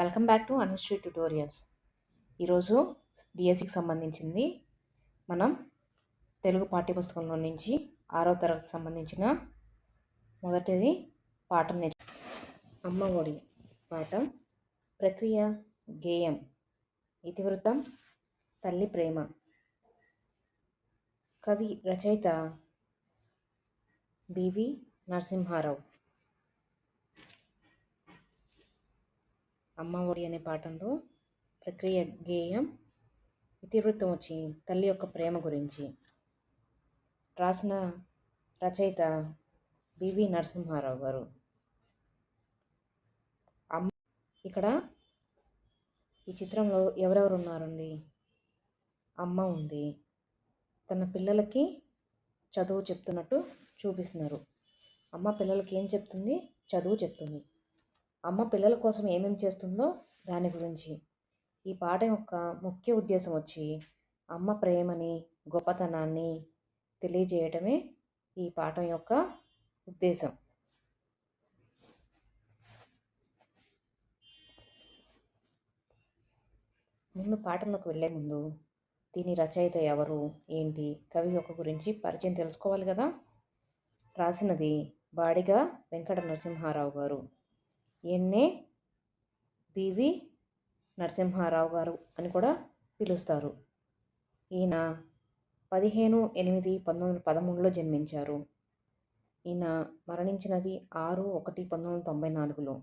Welcome back to Anusri tutorials. ఈరోజు డిఎస్సికి సంబంధించింది మనం తెలుగు పాఠ్యపుస్తకంలో నుంచి 6వ తరగతికి సంబంధించిన మొదటిది పాఠం అమ్మ ఒడి పాఠం ప్రక్రియ గేయం ఇతివృత్తం తల్లి ప్రేమ. కవి రచయిత బివి నరసింహారావు. అమ్మ ఒడి అనే పాఠంలో ప్రక్రియ గేయం ఇతివృత్తం వచ్చి తల్లి యొక్క ప్రేమ గురించి. రాసిన రచయిత బివి నరసింహారావు గారు. ఇక్కడ ఈ చిత్రంలో ఎవరెవరు ఉన్నారండి? అమ్మ ఉంది, తన పిల్లలకి చదువు చెప్తున్నట్టు చూపిస్తున్నారు. అమ్మ పిల్లలకి ఏం చెప్తుంది? చదువు చెప్తుంది. అమ్మ పిల్లల కోసం ఏమేమి చేస్తుందో దాని గురించి. ఈ పాఠం యొక్క ముఖ్య ఉద్దేశం వచ్చి అమ్మ ప్రేమని, గొప్పతనాన్ని తెలియజేయటమే ఈ పాఠం యొక్క ఉద్దేశం. ముందు పాఠంలోకి వెళ్ళే ముందు దీని రచయిత ఎవరు, ఏంటి, కవి యొక్క గురించి పరిచయం తెలుసుకోవాలి కదా. రాసినది బాడిగ వెంకట నరసింహారావు గారు. ఈయన్నే బివి నరసింహారావు గారు అని కూడా పిలుస్తారు. ఈయన 15/8/1913లో జన్మించారు. ఈయన మరణించినది 6/1/1994లో.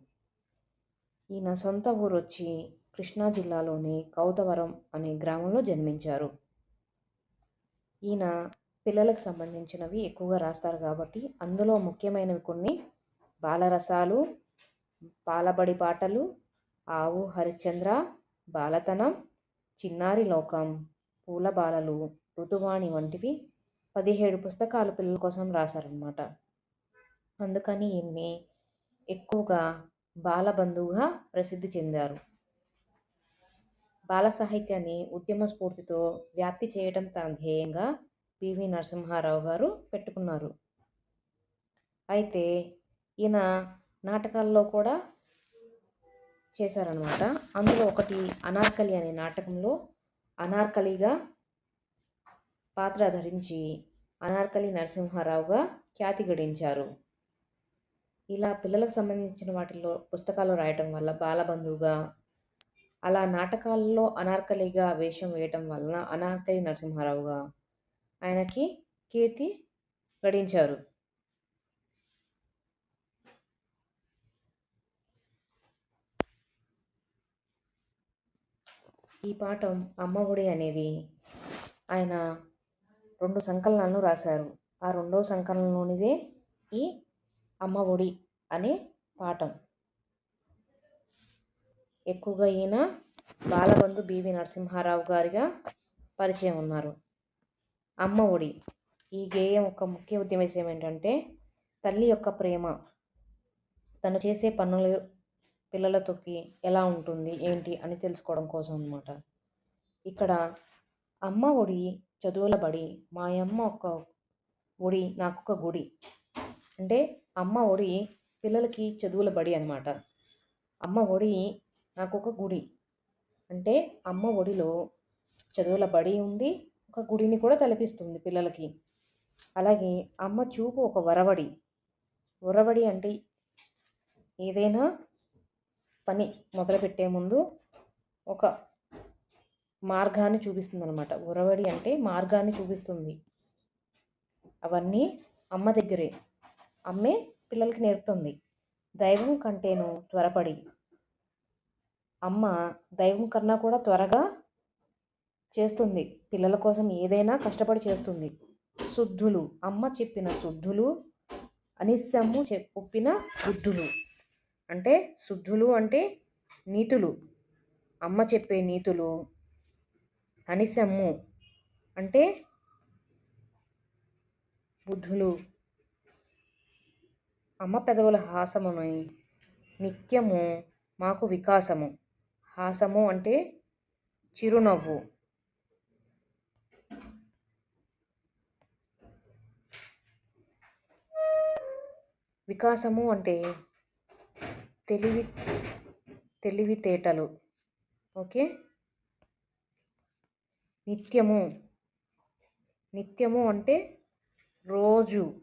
ఈయన సొంత ఊరు వచ్చి కృష్ణా జిల్లాలోని కౌతవరం అనే గ్రామంలో జన్మించారు. ఈయన పిల్లలకు సంబంధించినవి ఎక్కువగా రాస్తారు కాబట్టి అందులో ముఖ్యమైనవి కొన్ని బాలరసాలు, పాలబడి పాటలు, ఆవు హరిశ్చంద్ర, బాలతనం, చిన్నారి లోకం, పూల బాలలు, ఋతువాణి వంటివి 17 పుస్తకాలు పిల్లల కోసం రాశారనమాట. అందుకని ఈయన్ని ఎక్కువగా బాలబంధువుగా ప్రసిద్ధి చెందారు. బాల సాహిత్యాన్ని ఉద్యమ స్ఫూర్తితో వ్యాప్తి చేయడం తన ధ్యేయంగా పివి నరసింహారావు గారు పెట్టుకున్నారు. అయితే ఈయన నాటకాల్లో కూడా చేశారనమాట. అందులో ఒకటి అనార్కలి అనే నాటకంలో అనార్కలిగా పాత్ర ధరించి అనార్కలి నరసింహారావుగా ఖ్యాతి గడించారు. ఇలా పిల్లలకు సంబంధించిన వాటిల్లో పుస్తకాలు రాయటం వల్ల బాలబంధువుగా, అలా నాటకాల్లో అనార్కలిగా వేషం వేయటం వలన అనార్కలి నరసింహారావుగా ఆయనకి కీర్తి గడించారు. ఈ పాఠం అమ్మ ఒడి అనేది ఆయన 2 సంకలనాలను రాశారు. ఆ 2వ సంకలనంలోనిదే ఈ అమ్మ ఒడి అనే పాఠం. ఎక్కువగా ఈయన బాలబంధు బివి నరసింహారావు గారిగా పరిచయం ఉన్నారు. అమ్మ ఒడి ఈ గేయం యొక్క ముఖ్య ఉద్దేశం ఏంటంటే తల్లి యొక్క ప్రేమ, తను చేసే పనులు పిల్లలతోకి ఎలా ఉంటుంది ఏంటి అని తెలుసుకోవడం కోసం అన్నమాట. ఇక్కడ అమ్మ ఒడి చదువుల బడి, మాయమ్మ ఒక ఒడి నాకొక గుడి. అంటే అమ్మ ఒడి పిల్లలకి చదువుల బడి అన్నమాట. అమ్మ ఒడి నాకొక గుడి అంటే అమ్మ ఒడిలో చదువుల బడి ఉంది, ఒక గుడిని కూడా తలపిస్తుంది పిల్లలకి. అలాగే అమ్మ చూపు ఒక వరవడి. వరవడి అంటే ఏదైనా పని మొదలుపెట్టే ముందు ఒక మార్గాన్ని చూపిస్తుంది అనమాట. ఉరవడి అంటే మార్గాన్ని చూపిస్తుంది. అవన్నీ అమ్మ దగ్గరే, అమ్మే పిల్లలకి నేర్పుతుంది. దైవం కంటేను త్వరపడి, అమ్మ దైవం కన్నా కూడా త్వరగా చేస్తుంది. పిల్లల కోసం ఏదైనా కష్టపడి చేస్తుంది. శుద్ధులు, అమ్మ చెప్పిన శుద్ధులు, అనిస్సమ్ము ఒప్పిన బుద్ధులు. అంటే శుద్ధులు అంటే నీతులు, అమ్మ చెప్పే నీతులు. అనిసమ్ము అంటే బుద్ధులు. అమ్మ పెదవుల హాసముని నిత్యము మాకు వికాసము. హాసము అంటే చిరునవ్వు. వికాసము అంటే తెలివితేటలు. ఓకే. నిత్యము. నిత్యము అంటే రోజు.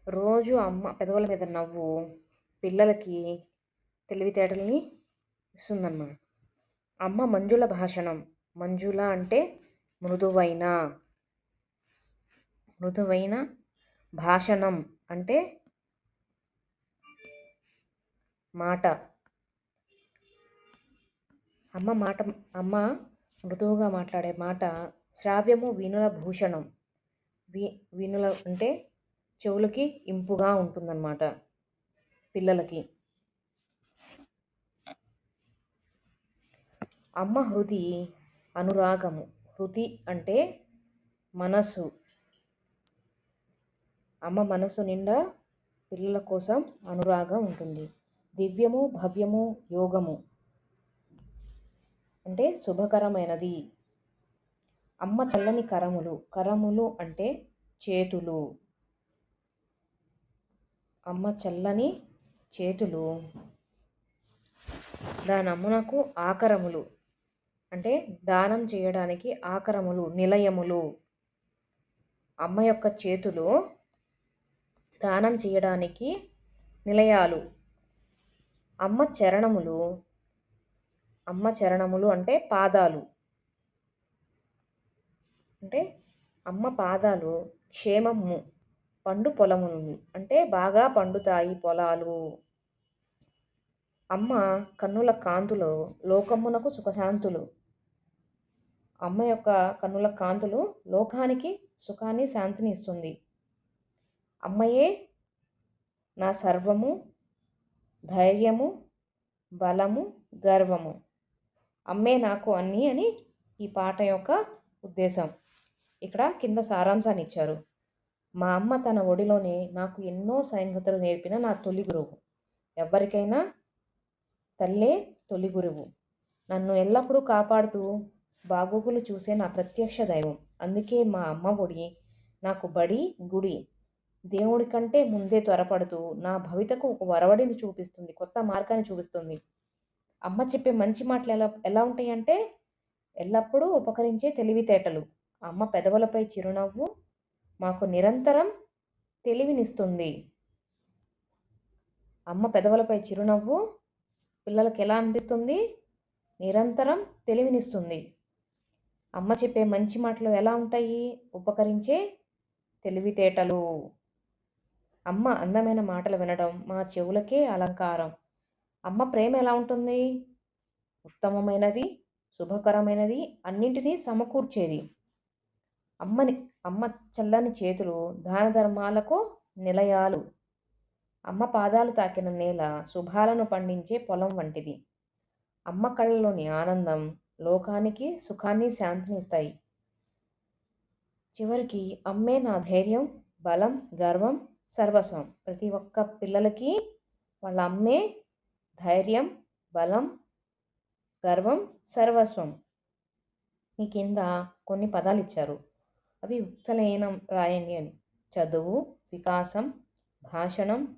రోజు అమ్మ పెదవుల మీద నవ్వు పిల్లలకి తెలివితేటల్ని ఇస్తుందన్నమాట. అమ్మ మంజుల భాషణం. మంజుల అంటే మృదువైన. మృదువైన భాషణం అంటే మాట. అమ్మ మృదువుగా మాట్లాడే మాట. శ్రావ్యము వీణుల భూషణం. వీణుల అంటే చెవులకి ఇంపుగా ఉంటుందన్నమాట పిల్లలకి. అమ్మ హృది అనురాగము. హృది అంటే మనసు. అమ్మ మనసు నిండా పిల్లల కోసం అనురాగం ఉంటుంది. దివ్యము భవ్యము యోగము అంటే శుభకరమైనది. అమ్మ చల్లని కరములు. కరములు అంటే చేతులు. అమ్మ చల్లని చేతులు. దానమ్మునకు ఆకరములు అంటే దానం చేయడానికి ఆకరములు, నిలయములు. అమ్మ యొక్క చేతులు దానం చేయడానికి నిలయాలు. అమ్మ చరణములు. అమ్మ చరణములు అంటే పాదాలు. అంటే అమ్మ పాదాలు క్షేమము. పండు పొలములు అంటే బాగా పండుతాయి పొలాలు. అమ్మ కన్నుల కాంతులు లోకమునకు సుఖశాంతులు. అమ్మ యొక్క కన్నుల కాంతులు లోకానికి సుఖాన్ని శాంతిని ఇస్తుంది. అమ్మయే నా సర్వము, ధైర్యము, బలము, గర్వము. అమ్మే నాకు అన్నీ అని ఈ పాట యొక్క ఉద్దేశం. ఇక్కడ కింద సారాంశాన్ని ఇచ్చారు. మా అమ్మ తన ఒడిలోనే నాకు ఎన్నో సంగతులు నేర్పిన నా తొలి గురువు. ఎవరికైనా తల్లే తొలి గురువు. నన్ను ఎల్లప్పుడూ కాపాడుతూ బాగోగులు చూసే నా ప్రత్యక్ష దైవం. అందుకే మా అమ్మ ఒడి నాకు బడి, గుడి. దేవుడి కంటే ముందే త్వరపడుతూ నా భవితకు ఒక వరవడిని చూపిస్తుంది, కొత్త మార్గాన్ని చూపిస్తుంది. అమ్మ చెప్పే మంచి మాటలు ఎలా ఉంటాయంటే ఎల్లప్పుడూ ఉపకరించే తెలివితేటలు. అమ్మ పెదవులపై చిరునవ్వు మాకు నిరంతరం తెలివినిస్తుంది. అమ్మ పెదవులపై చిరునవ్వు పిల్లలకి ఎలా అనిపిస్తుంది? నిరంతరం తెలివినిస్తుంది. అమ్మ చెప్పే మంచి మాటలు ఎలా ఉంటాయి? ఉపకరించే తెలివితేటలు. అమ్మ అందమైన మాటలు వినడం మా చెవులకే అలంకారం. అమ్మ ప్రేమ ఎలా ఉంటుంది? ఉత్తమమైనది, శుభకరమైనది, అన్నింటినీ సమకూర్చేది. అమ్మ చల్లని చేతులు దాన ధర్మాలకు నిలయాలు. అమ్మ పాదాలు తాకిన నేల శుభాలను పండించే పొలం వంటిది. అమ్మ కళ్ళలోని ఆనందం లోకానికి సుఖాన్ని, శాంతిని ఇస్తాయి. చివరికి అమ్మే నా ధైర్యం, బలం, గర్వం, సర్వస్వం. ప్రతి ఒక్క పిల్లలకి వాళ్ళ అమ్మే ధైర్యం, బలం, గర్వం, సర్వస్వం. ఈ కింద కొన్ని పదాలు ఇచ్చారు. అవి ఉక్తలేనం రాయండి అని. చదువు, వికాసం, భాషణం,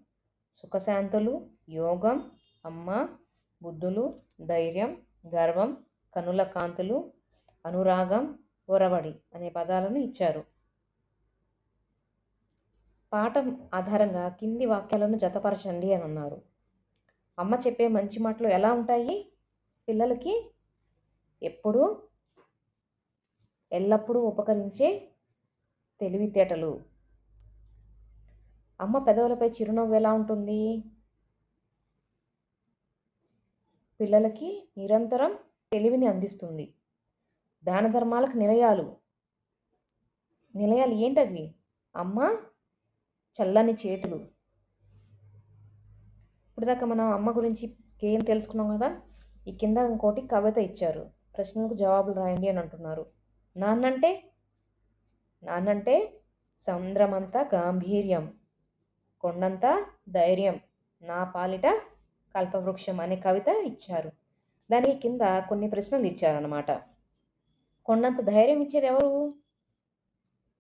సుఖశాంతులు, యోగం, అమ్మ, బుద్ధులు, ధైర్యం, గర్వం, కనుల కాంతులు, అనురాగం, ఒరవడి అనే పదాలను ఇచ్చారు. పాఠం ఆధారంగా కింది వాక్యాలను జతపరచండి అని అన్నారు. అమ్మ చెప్పే మంచి మాటలు ఎలా ఉంటాయి? పిల్లలకి ఎల్లప్పుడూ ఉపకరించే తెలివితేటలు. అమ్మ పెదవులపై చిరునవ్వు ఎలా ఉంటుంది? పిల్లలకి నిరంతరం తెలివిని అందిస్తుంది. దాన ధర్మాలకు నిలయాలు. నిలయాలు ఏంటవి? అమ్మ చల్లని చేతులు. ఇప్పుడు దాకా మనం అమ్మ గురించి ఏం తెలుసుకున్నాం కదా. ఈ కింద ఇంకోటి కవిత ఇచ్చారు. ప్రశ్నలకు జవాబులు రాయండి అని అంటున్నారు. నాన్నంటే సముద్రమంతా గాంభీర్యం, కొండంత ధైర్యం, నా పాలిట కల్పవృక్షం అనే కవిత ఇచ్చారు. దానికి కింద కొన్ని ప్రశ్నలు ఇచ్చారన్నమాట. కొండంత ధైర్యం ఇచ్చేది ఎవరు?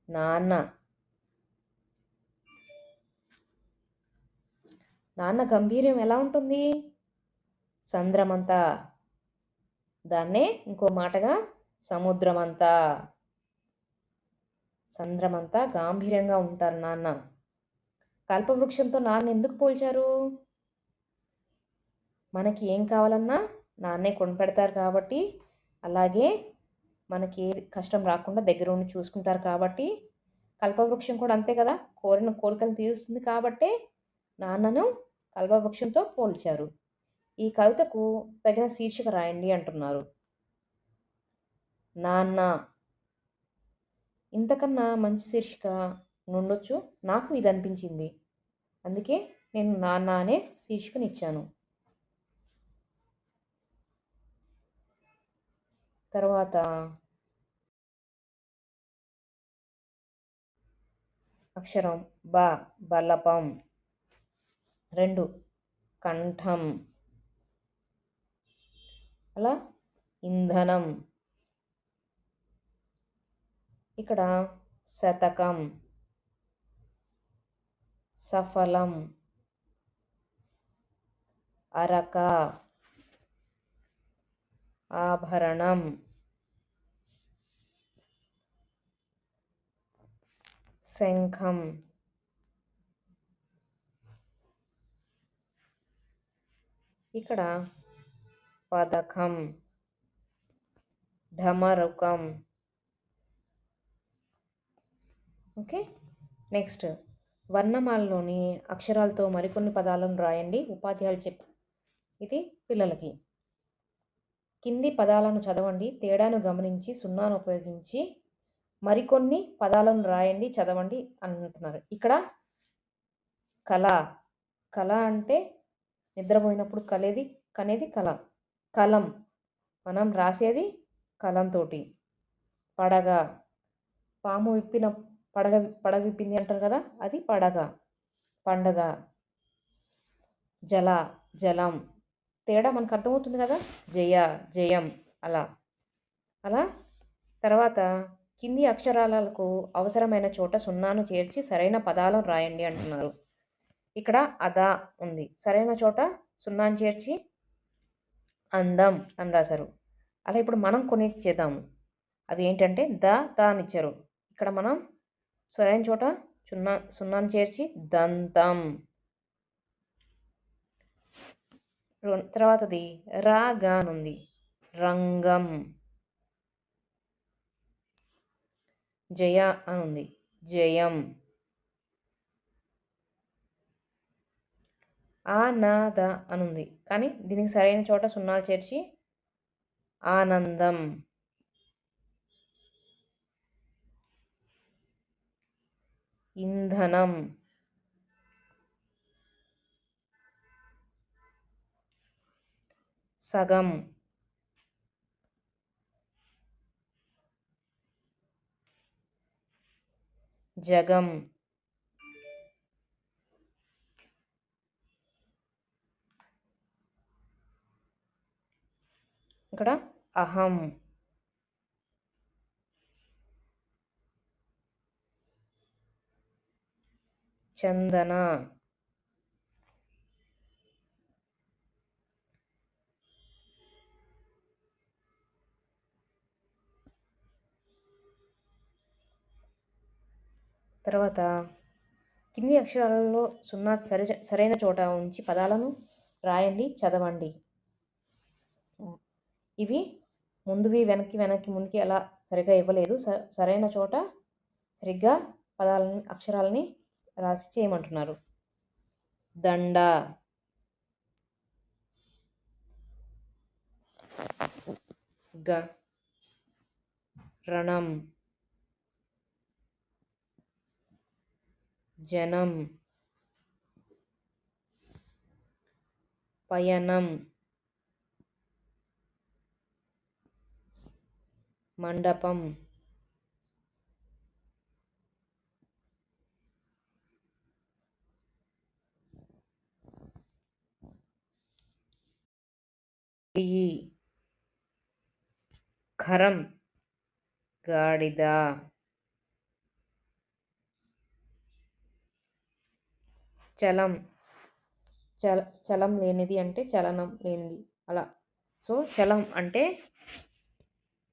నాన్న. నాన్న గంభీర్యం ఎలా ఉంటుంది? సంద్రమంతా, దాన్నే ఇంకో మాటగా సముద్రమంతా. సంద్రమంతా గాంభీర్యంగా ఉంటారు నాన్న. కల్పవృక్షంతో నాన్న ఎందుకు పోల్చారు? మనకి ఏం కావాలన్నా నాన్నే కొనిపెడతారు కాబట్టి, అలాగే మనకి ఏ కష్టం రాకుండా దగ్గర ఉండి చూసుకుంటారు కాబట్టి, కల్పవృక్షం కూడా అంతే కదా, కోరిన కోరికలు తీరుస్తుంది కాబట్టే నాన్నను కల్పవృక్షంతో పోల్చారు. ఈ కవితకు తగిన శీర్షిక రాయండి అంటున్నారు. నాన్న. ఇంతకన్నా మంచి శీర్షిక నుండొచ్చు, నాకు ఇది అనిపించింది, అందుకే నేను నాన్న అనే శీర్షికనిచ్చాను. తర్వాత అక్షరం బ, బలపం. 2 కంఠం. అలా ఇంధనం. ఇక్కడ శతకం, సఫలం, అరక, ఆభరణం, శంఖం. ఇక్కడ పదకం, ఢమరుకం. ఓకే, నెక్స్ట్ వర్ణమాలలోని అక్షరాలతో మరికొన్ని పదాలను రాయండి. ఉపాధ్యాయులు ఇది పిల్లలకి. కింది పదాలను చదవండి, తేడాను గమనించి సున్నాను ఉపయోగించి మరికొన్ని పదాలను రాయండి, చదవండి అంటున్నారు. ఇక్కడ కళ. కళ అంటే నిద్రపోయినప్పుడు కనేది కళ. కలం, మనం రాసేది కలంతో. పడగ, పాము విప్పిన పడగ విప్పింది అంటారు కదా, అది పడగ, పండగ. జలం, తేడా మనకు అర్థమవుతుంది కదా, జయం, అలా. తర్వాత కింది అక్షరాలకు అవసరమైన చోట సున్నాను చేర్చి సరైన పదాలను రాయండి అంటున్నారు. ఇక్కడ అదా ఉంది, సరైన చోట సున్నాను చేర్చి అందం అని రాశారు. అలా ఇప్పుడు మనం కొన్ని చేద్దాము. అవి ఏంటంటే దా అని ఇచ్చారు, ఇక్కడ మనం సరైన చోట సున్నాను చేర్చి దంతం. తర్వాతది రాగా ఉంది, రంగం. జయ అని ఉంది, జయం. ఆనాద అని ఉంది, కానీ దీనికి సరైన చోట సున్నాలు చేర్చి ఆనందం. ఇంధనం. సగం. జగం. ఇక్కడ అహం. చందన. తర్వాత కింది అక్షరాలలో సున్నా సరైన చోట ఉంచి పదాలను రాయండి, చదవండి. ఇవి ముందువి వెనక్కి ముందుకి అలా సరిగ్గా ఇవ్వలేదు, సరైన చోట సరిగ్గా అక్షరాలని రాసి చేయమంటున్నారు. దండ. రణం. జనం. పయనం. మండపం. ఖరం, గాడిద. చలం లేనిది అంటే చలనం లేనిది, అలా. సో చలం అంటే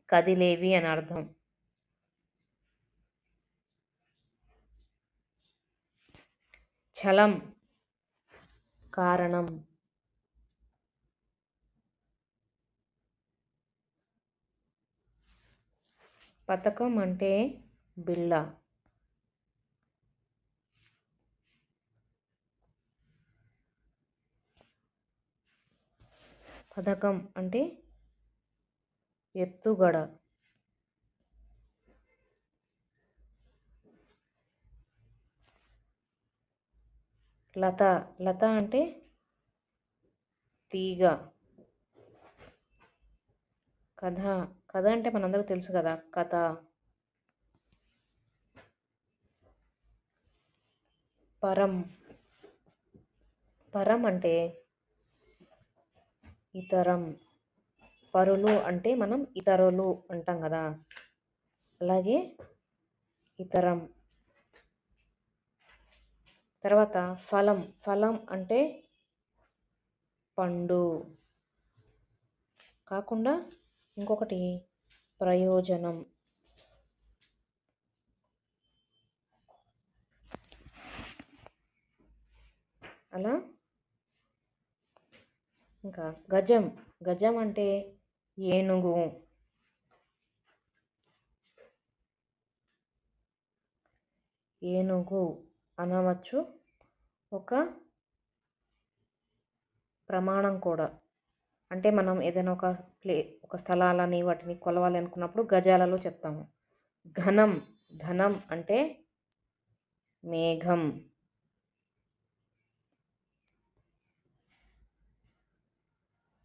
కదిలేవి అని అర్థం. చలం కారణం. పతకం అంటే బిళ్ళ. పథకం అంటే ఎత్తుగడ. లత. లత అంటే తీగ. కథ. కథ అంటే మనందరికీ తెలుసు కదా, కథ. పరం. పరం అంటే ఇతరం. పరులు అంటే మనం ఇతరులు అంటాం కదా, అలాగే ఇతరం. తర్వాత ఫలం. ఫలం అంటే పండు కాకుండా ఇంకొకటి ప్రయోజనం. అలా. ఇంకా గజం. గజం అంటే ఏనుగు. ఏనుగు అనవచ్చు, ఒక ప్రమాణం కూడా. అంటే మనం ఏదైనా ఒక స్థలాలని వాటిని కొలవాలి అనుకున్నప్పుడు గజాలలో చెప్తాము. ఘనం. ఘనం అంటే మేఘం.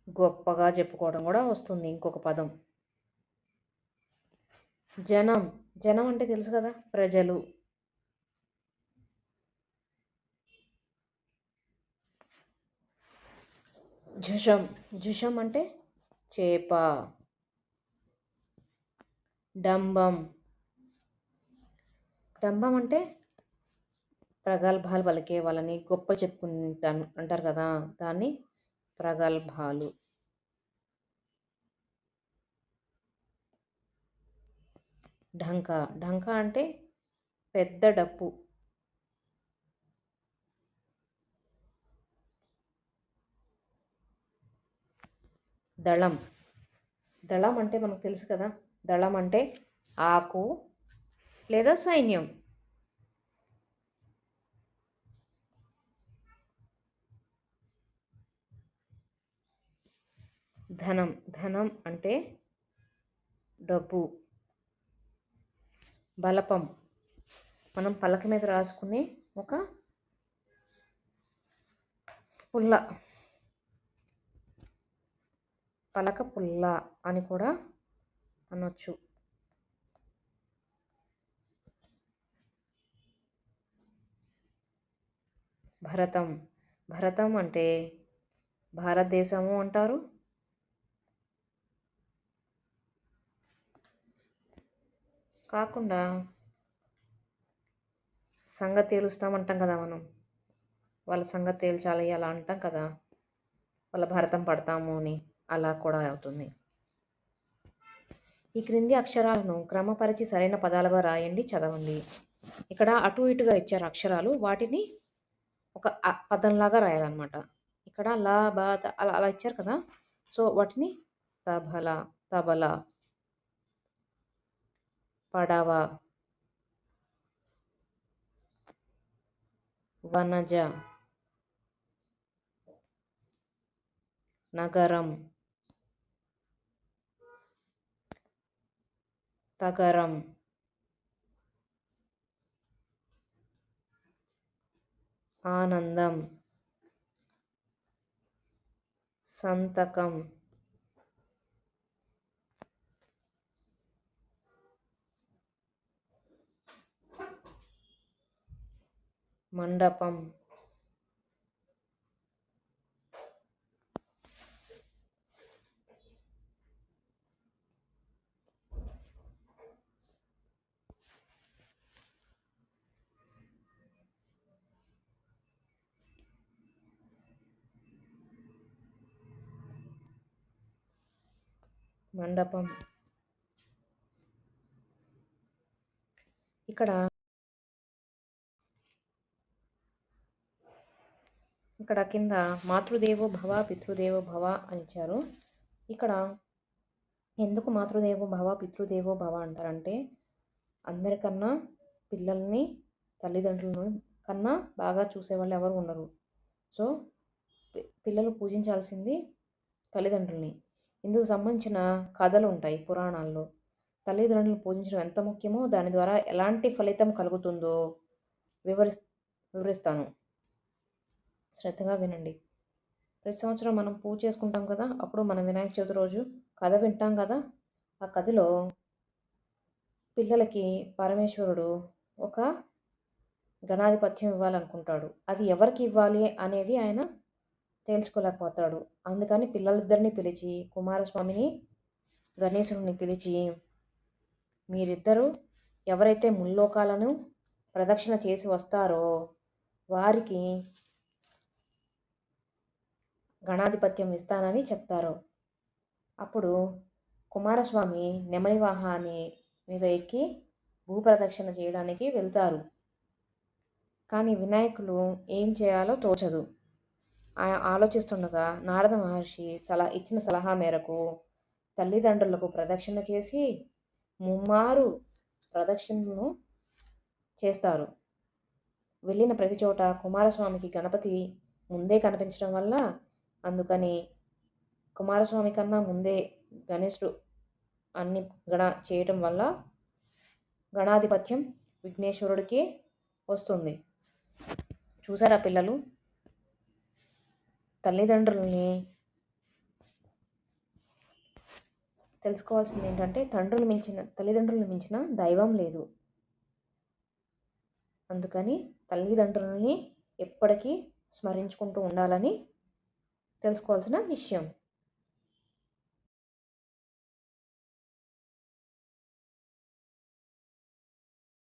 గొప్పగా చెప్పుకోవడం కూడా వస్తుంది ఇంకొక పదం. జనం. జనం అంటే తెలుసు కదా, ప్రజలు. జుషం. జుషం అంటే చేప. డంబం. డంబం అంటే ప్రగల్భాలు పలికే వాళ్ళని గొప్ప చెప్పుకుంటాను అంటారు కదా, దాన్ని ప్రగల్భాలు. ఢంక. ఢంక అంటే పెద్ద డప్పు. దళం. దళం అంటే మనకు తెలుసు కదా, దళం అంటే ఆకు లేదా సైన్యం. ధనం. ధనం అంటే డబ్బు. బలపం. మనం పలక మీద రాసుకునే ఒక పుల్ల. పలక పుల్ల అని కూడా అనొచ్చు. భరతం. భరతం అంటే భారతదేశము అంటారు. కాకుండా సంగతి తేలుస్తామంటాం కదా మనం, వాళ్ళ సంగతి తేల్చాలి అలా అంటాం కదా, వాళ్ళ భరతం పడతాము అని, అలా కూడా అవుతుంది. ఈ క్రింది అక్షరాలను క్రమపరిచి సరైన పదాలుగా రాయండి, చదవండి. ఇక్కడ అటు ఇటుగా ఇచ్చారు అక్షరాలు, వాటిని ఒక పదంలాగా రాయాలన్నమాట. ఇక్కడ లా బా అలా అలా ఇచ్చారు కదా, సో వాటిని తబల. తబల. పడవ. వనజ. నగరం. తగరం. ఆనందం. సంతకం. మండపం. మండపం. ఇక్కడ ఇక్కడ కింద మాతృదేవో భవ పితృదేవో భవ అని ఇచ్చారు. ఇక్కడ ఎందుకు మాతృదేవో భవ పితృదేవో భవ అంటారంటే, అందరికన్నా పిల్లల్ని తల్లిదండ్రులను కన్నా బాగా చూసేవాళ్ళు ఎవరు ఉండరు. సో పిల్లలు పూజించాల్సింది తల్లిదండ్రుల్ని. ఇందుకు సంబంధించిన కథలు ఉంటాయి పురాణాల్లో. తల్లిదండ్రులను పూజించడం ఎంత ముఖ్యమో, దాని ద్వారా ఎలాంటి ఫలితం కలుగుతుందో వివరిస్తాను. శ్రద్ధగా వినండి. ప్రతి సంవత్సరం మనం పూజ చేసుకుంటాం కదా, అప్పుడు మనం వినాయక చవితి రోజు కథ వింటాం కదా. ఆ కథలో పిల్లలకి పరమేశ్వరుడు ఒక గణాధిపత్యం ఇవ్వాలనుకుంటాడు. అది ఎవరికి ఇవ్వాలి అనేది ఆయన తేల్చుకోలేకపోతాడు. అందుకని పిల్లలిద్దరిని పిలిచి, కుమారస్వామిని గణేశుడిని పిలిచి, మీరిద్దరూ ఎవరైతే ముల్లోకాలను ప్రదక్షిణ చేసి వస్తారో వారికి గణాధిపత్యం ఇస్తానని చెప్తారు. అప్పుడు కుమారస్వామి నెమలి వాహనాన్ని మీద ఎక్కి భూప్రదక్షిణ చేయడానికి వెళ్తారు. కానీ వినాయకులు ఏం చేయాలో తోచదు. ఆలోచిస్తుండగా నారద మహర్షి ఇచ్చిన సలహా మేరకు తల్లిదండ్రులకు ప్రదక్షిణ చేసి ముమ్మారు ప్రదక్షిణను చేస్తారు. వెళ్ళిన ప్రతి చోట కుమారస్వామికి గణపతి ముందే కనిపించడం వల్ల, అందుకని కుమారస్వామి కన్నా ముందే గణేశుడు అన్ని చేయటం వల్ల గణాధిపత్యం విఘ్నేశ్వరుడికి వస్తుంది. చూసారా పిల్లలు, తల్లిదండ్రుల్ని తెలుసుకోవాల్సింది ఏంటంటే, తల్లిదండ్రులను మించిన దైవం లేదు. అందుకని తల్లిదండ్రులని ఎప్పటికీ స్మరించుకుంటూ ఉండాలని తెలుసుకోవాల్సిన విషయం.